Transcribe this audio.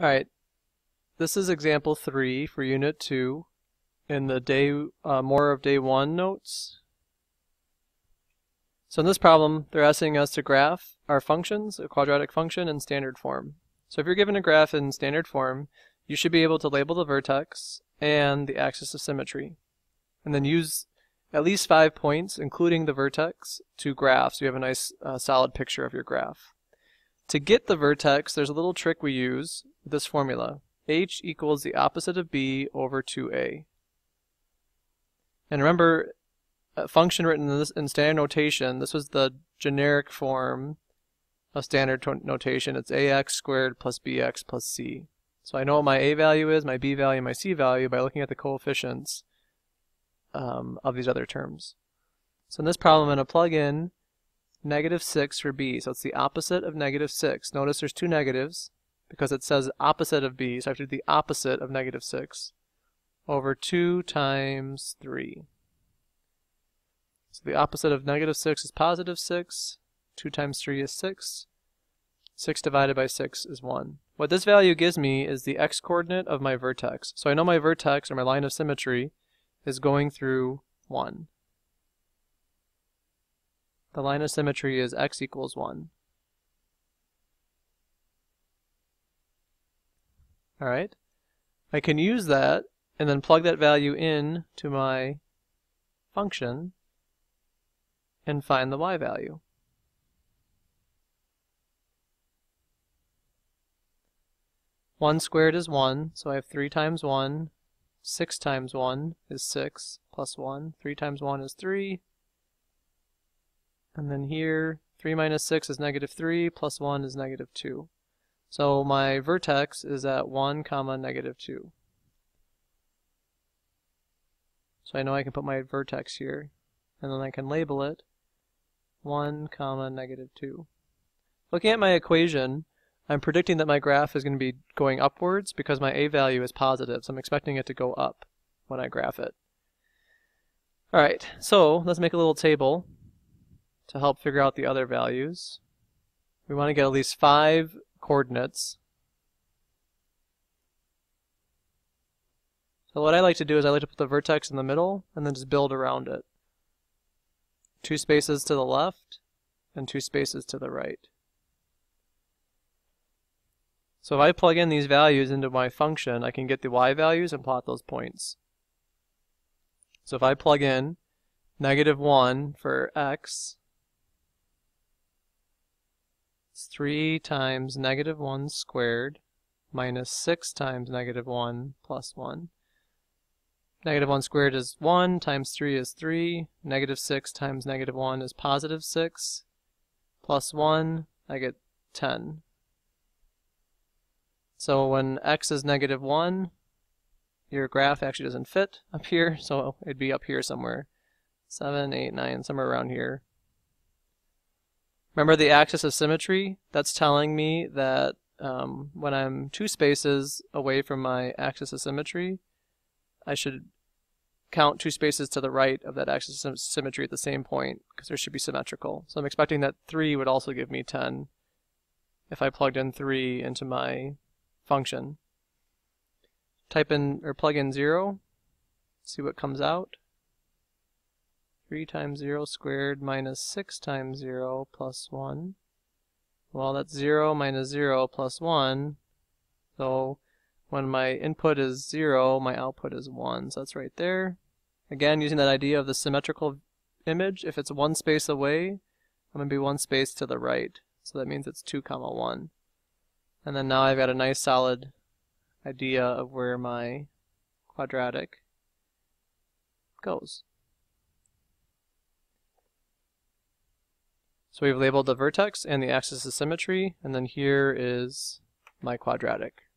Alright, this is example 3 for unit 2 in the more of day 1 notes. So in this problem, they're asking us to graph our functions, a quadratic function, in standard form. So if you're given a graph in standard form, you should be able to label the vertex and the axis of symmetry, and then use at least 5 points, including the vertex, to graph, so you have a nice solid picture of your graph. To get the vertex, there's a little trick we use with this formula. H equals the opposite of B over 2A. And remember, a function written in standard notation, this was the generic form of standard notation. It's ax squared plus bx plus c. So I know what my a value is, my b value, and my c value by looking at the coefficients of these other terms. So in this problem, I'm going to plug in -6 for b, so it's the opposite of -6. Notice there's two negatives because it says opposite of b, so I have to do the opposite of -6 over 2 times 3. So the opposite of -6 is +6, 2 times 3 is 6, 6 divided by 6 is 1. What this value gives me is the x-coordinate of my vertex. So I know my vertex, or my line of symmetry, is going through 1. The line of symmetry is x equals 1. Alright, I can use that and then plug that value in to my function and find the y value. One squared is 1, so I have 3 times 1. 6 times 1 is 6, plus 1. 3 times 1 is 3. And then here, 3 minus 6 is -3, plus 1 is -2. So my vertex is at 1, -2. So I know I can put my vertex here, and then I can label it 1, -2. Looking at my equation, I'm predicting that my graph is going to be going upwards because my a value is positive, so I'm expecting it to go up when I graph it. Alright, so let's make a little table to help figure out the other values. We want to get at least 5 coordinates. So what I like to do is I like to put the vertex in the middle and then just build around it. 2 spaces to the left and 2 spaces to the right. So if I plug in these values into my function, I can get the y values and plot those points. So if I plug in -1 for x, it's 3 times -1 squared minus 6 times -1 plus 1. -1 squared is 1, times 3 is 3, -6 times -1 is +6, plus 1, I get 10. So when x is -1, your graph actually doesn't fit up here, so it'd be up here somewhere. 7, 8, 9, somewhere around here. Remember the axis of symmetry? That's telling me that when I'm 2 spaces away from my axis of symmetry, I should count 2 spaces to the right of that axis of symmetry at the same point, because there should be symmetrical. So I'm expecting that 3 would also give me 10 if I plugged in 3 into my function. Type in or plug in 0, see what comes out. 3 times 0 squared minus 6 times 0 plus 1. Well, that's 0 minus 0 plus 1. So when my input is 0, my output is 1. So that's right there. Again, using that idea of the symmetrical image, if it's 1 space away, I'm going to be 1 space to the right. So that means it's 2, 1. And then now I've got a nice solid idea of where my quadratic goes. So we've labeled the vertex and the axis of symmetry, and then here is my quadratic.